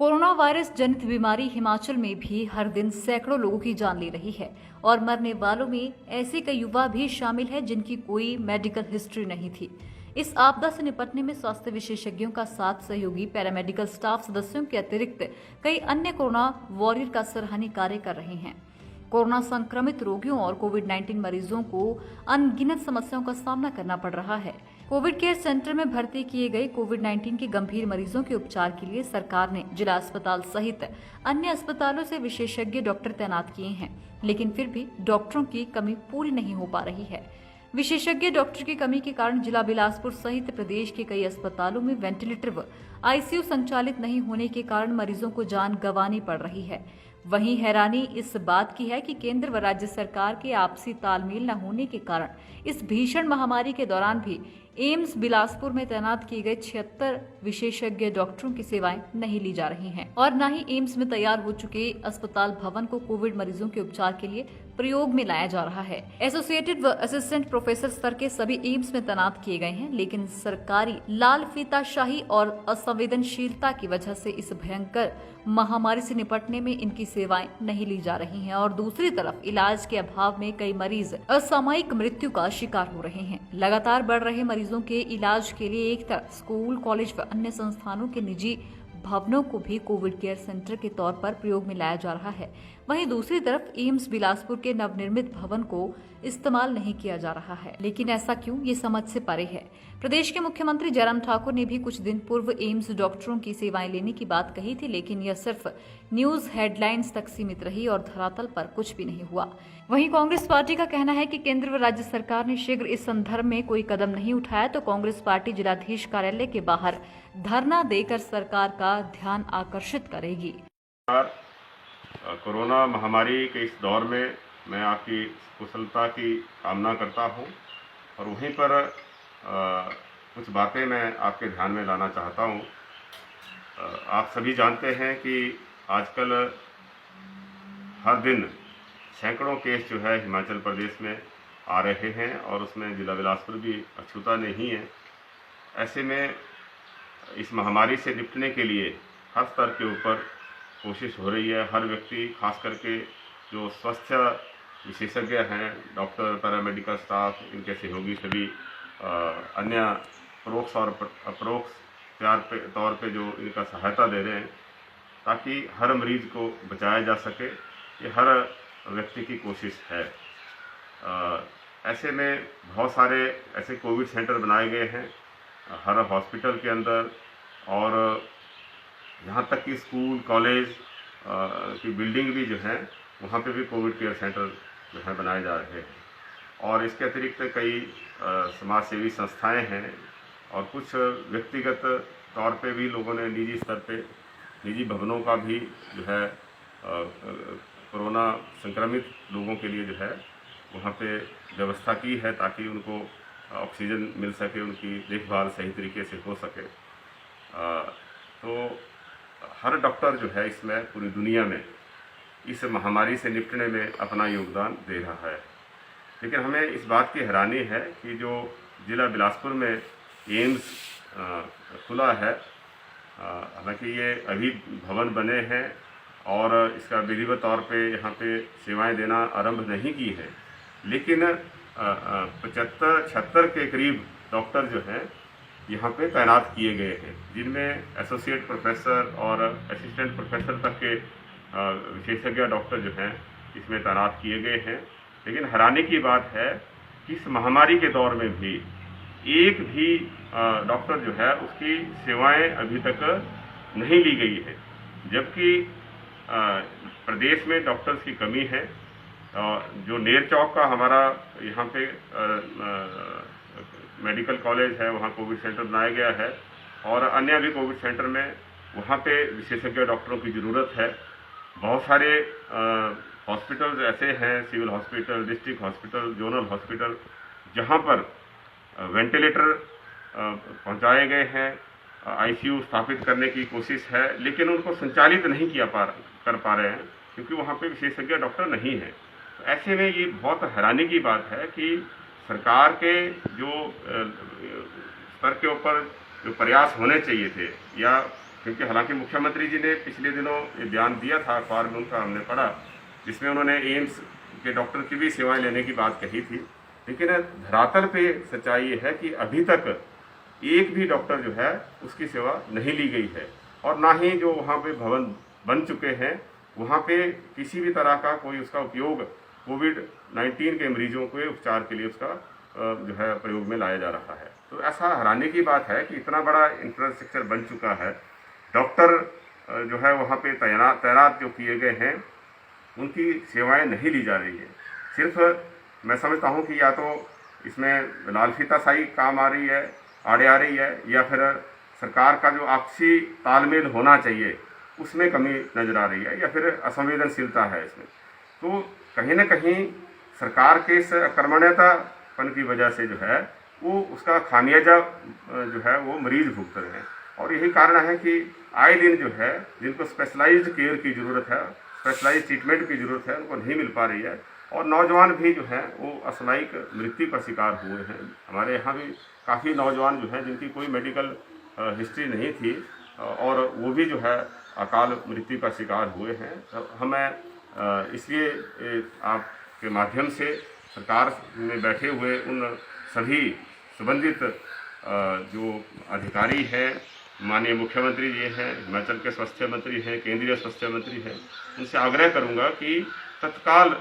Corona virus जनित बीमारी हिमाचल में भी हर दिन सैकड़ों लोगों की जान ले रही है और मरने वालों में ऐसे कई युवा भी शामिल हैं जिनकी कोई मेडिकल हिस्ट्री नहीं थी। इस आपदा से निपटने में स्वास्थ्य विशेषज्ञों का साथ, सहयोगी पैरामेडिकल स्टाफ सदस्यों के अतिरिक्त कई अन्य कोरोना वॉरियर का सराहनीय कार्य कर रहे हैं। कोरोना संक्रमित रोगियों और कोविड-19 मरीजों को अनगिनत समस्याओं का सामना करना पड़ रहा है। कोविड केयर सेंटर में भर्ती किए गए कोविड-19 के गंभीर मरीजों के उपचार के लिए सरकार ने जिला अस्पताल सहित अन्य अस्पतालों से विशेषज्ञ डॉक्टर तैनात किए हैं, लेकिन फिर भी डॉक्टरों की कमी पूरी नहीं हो पा रही है। विशेषज्ञ डॉक्टर की कमी के कारण जिला बिलासपुर सहित प्रदेश के कई अस्पतालों में वेंटिलेटर व आईसीयू संचालित नहीं होने के कारण मरीजों को जान गंवानी पड़ रही है। वहीं हैरानी इस बात की है कि केंद्र व राज्य सरकार के आपसी तालमेल न होने के कारण इस भीषण महामारी के दौरान भी एम्स बिलासपुर में तैनात किए गए 76 विशेषज्ञ डॉक्टरों की सेवाएं नहीं ली जा रही हैं और न ही एम्स में तैयार हो चुके अस्पताल भवन को कोविड मरीजों के उपचार के लिए प्रयोग में लाया जा रहा है। एसोसिएटेड व असिस्टेंट प्रोफेसर स्तर के सभी एम्स में तैनात किए गए हैं, लेकिन सरकारी लाल फीताशाही और असंवेदनशीलता की वजह से इस भयंकर महामारी से निपटने में इनकी सेवाएं नहीं ली जा रही हैं और दूसरी तरफ इलाज के अभाव में कई मरीज असामयिक मृत्यु का शिकार हो रहे हैं। लगातार बढ़ रहे मरीजों के इलाज के लिए एक तरफ स्कूल, कॉलेज व अन्य संस्थानों के निजी भवनों को भी कोविड केयर सेंटर के तौर पर प्रयोग में लाया जा रहा है, वहीं दूसरी तरफ एम्स बिलासपुर के नवनिर्मित भवन को इस्तेमाल नहीं किया जा रहा है। लेकिन ऐसा क्यों, ये समझ से परे है। प्रदेश के मुख्यमंत्री जयराम ठाकुर ने भी कुछ दिन पूर्व एम्स डॉक्टरों की सेवाएं लेने की बात कही थी, लेकिन यह सिर्फ न्यूज हेडलाइंस तक सीमित रही और धरातल पर कुछ भी नहीं हुआ। वहीं कांग्रेस पार्टी का कहना है कि केंद्र व राज्य सरकार ने शीघ्र इस संदर्भ में कोई कदम नहीं उठाया तो कांग्रेस पार्टी जिलाधीश कार्यालय के बाहर धरना देकर सरकार का ध्यान आकर्षित करेगी। कोरोना महामारी के इस दौर में मैं आपकी कुशलता की कामना करता हूं और वहीं पर कुछ बातें मैं आपके ध्यान में लाना चाहता हूं। आप सभी जानते हैं कि आजकल हर दिन सैकड़ों केस जो है हिमाचल प्रदेश में आ रहे हैं और उसमें जिला बिलासपुर भी अछूता नहीं है। ऐसे में इस महामारी से निपटने के लिए हर स्तर के ऊपर कोशिश हो रही है। हर व्यक्ति, खास करके जो स्वास्थ्य विशेषज्ञ हैं, डॉक्टर, पैरामेडिकल स्टाफ, इनके सहयोगी सभी अन्य परोक्ष और अपरोक्ष तौर पे जो इनका सहायता दे रहे हैं ताकि हर मरीज को बचाया जा सके, ये हर व्यक्ति की कोशिश है। ऐसे में बहुत सारे ऐसे कोविड सेंटर बनाए गए हैं हर हॉस्पिटल के अंदर और यहाँ तक कि स्कूल, कॉलेज की बिल्डिंग भी जो है वहाँ पे भी कोविड केयर सेंटर जो है बनाए जा रहे हैं। और इसके अतिरिक्त कई समाज सेवी संस्थाएं हैं और कुछ व्यक्तिगत तौर पे भी लोगों ने निजी स्तर पे निजी भवनों का भी जो है कोरोना संक्रमित लोगों के लिए जो है वहाँ पे व्यवस्था की है ताकि उनको ऑक्सीजन मिल सके, उनकी देखभाल सही तरीके से हो सके। तो हर डॉक्टर जो है इसमें पूरी दुनिया में इस महामारी से निपटने में अपना योगदान दे रहा है। लेकिन हमें इस बात की हैरानी है कि जो जिला बिलासपुर में एम्स खुला है, हालांकि ये अभी भवन बने हैं और इसका विधिवत तौर पे यहाँ पे सेवाएं देना आरंभ नहीं की है, लेकिन 75-76 के करीब डॉक्टर जो हैं यहाँ पे तैनात किए गए हैं, जिनमें एसोसिएट प्रोफेसर और असिस्टेंट प्रोफेसर तक के विशेषज्ञ डॉक्टर जो हैं इसमें तैनात किए गए हैं। लेकिन हैरानी की बात है कि इस महामारी के दौर में भी एक भी डॉक्टर जो है उसकी सेवाएं अभी तक नहीं ली गई है, जबकि प्रदेश में डॉक्टर्स की कमी है। जो नेर चौक का हमारा यहाँ पे मेडिकल कॉलेज है, वहाँ कोविड सेंटर बनाया गया है और अन्य भी कोविड सेंटर में वहाँ पे विशेषज्ञ डॉक्टरों की ज़रूरत है। बहुत सारे हॉस्पिटल्स ऐसे हैं, civil hospital, district hospital, zonal hospital, जहाँ पर वेंटिलेटर पहुँचाए गए हैं, आईसीयू स्थापित करने की कोशिश है, लेकिन उनको संचालित नहीं कर पा रहे हैं क्योंकि वहाँ पे विशेषज्ञ डॉक्टर नहीं है। तो ऐसे में ये बहुत हैरानी की बात है कि सरकार के जो स्तर के ऊपर जो प्रयास होने चाहिए थे या क्योंकि हालांकि मुख्यमंत्री जी ने पिछले दिनों ये बयान दिया था, अखबार में उनका हमने पढ़ा, जिसमें उन्होंने एम्स के डॉक्टर की भी सेवाएं लेने की बात कही थी। लेकिन धरातल पे सच्चाई ये है कि अभी तक एक भी डॉक्टर जो है उसकी सेवा नहीं ली गई है, और ना ही जो वहाँ पे भवन बन चुके हैं वहाँ पे किसी भी तरह का कोई उसका उपयोग कोविड-19 के मरीजों के उपचार के लिए उसका जो है प्रयोग में लाया जा रहा है। तो ऐसा हैरानी की बात है कि इतना बड़ा इंफ्रास्ट्रक्चर बन चुका है, डॉक्टर जो है वहाँ पे तैनात जो किए गए हैं उनकी सेवाएं नहीं ली जा रही है। सिर्फ मैं समझता हूँ कि या तो इसमें लाल फीताशाही काम आ रही है, या फिर सरकार का जो आपसी तालमेल होना चाहिए उसमें कमी नजर आ रही है, या फिर असंवेदनशीलता है इसमें। तो कहीं ना कहीं सरकार के इस अकर्मण्यतापन की वजह से जो है वो उसका खामियाजा जो है वो मरीज भुगत रहे हैं, और यही कारण है कि आए दिन जो है जिनको स्पेशलाइज्ड केयर की ज़रूरत है, स्पेशलाइज्ड ट्रीटमेंट की ज़रूरत है, उनको नहीं मिल पा रही है, और नौजवान भी जो हैं वो असामयिक मृत्यु का शिकार हुए हैं। हमारे यहाँ भी काफ़ी नौजवान जो हैं जिनकी कोई मेडिकल हिस्ट्री नहीं थी, और वो भी जो है अकाल मृत्यु का शिकार हुए हैं। तो हमें इसलिए आपके माध्यम से सरकार में बैठे हुए उन सभी संबंधित जो अधिकारी हैं, माननीय मुख्यमंत्री जी हैं, हिमाचल के स्वास्थ्य मंत्री हैं, केंद्रीय स्वास्थ्य मंत्री हैं, उनसे आग्रह करूंगा कि तत्काल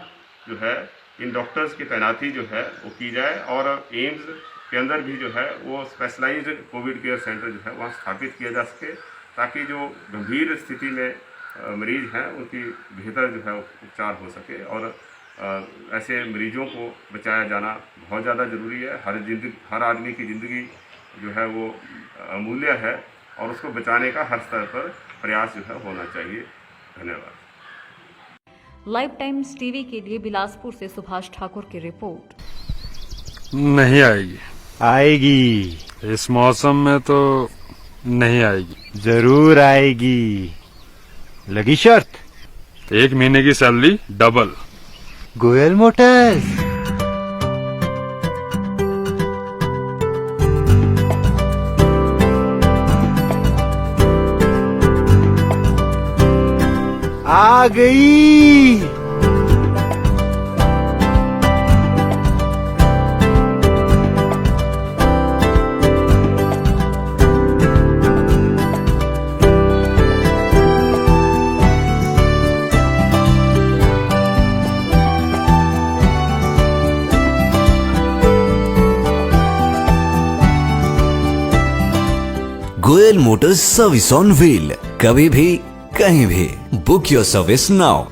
जो है इन डॉक्टर्स की तैनाती जो है वो की जाए, और एम्स के अंदर भी जो है वो स्पेशलाइज्ड कोविड केयर सेंटर जो है वहाँ स्थापित किया जा सके, ताकि जो गंभीर स्थिति में मरीज हैं उनकी बेहतर जो है उपचार हो सके। और ऐसे मरीजों को बचाया जाना बहुत ज़्यादा ज़रूरी है। हर आदमी की ज़िंदगी जो है वो अमूल्य है, और उसको बचाने का हर स्तर पर प्रयास जो है होना चाहिए। धन्यवाद। लाइव टाइम्स टीवी के लिए बिलासपुर से सुभाष ठाकुर की रिपोर्ट। नहीं आएगी। आएगी। इस मौसम में तो नहीं आएगी। जरूर आएगी। लगी शर्त? 1 महीने की सैलरी डबल। गोयल मोटर्स। आ गई। Goyal Motors service on wheel, कभी भी कहीं भी। Book your service now.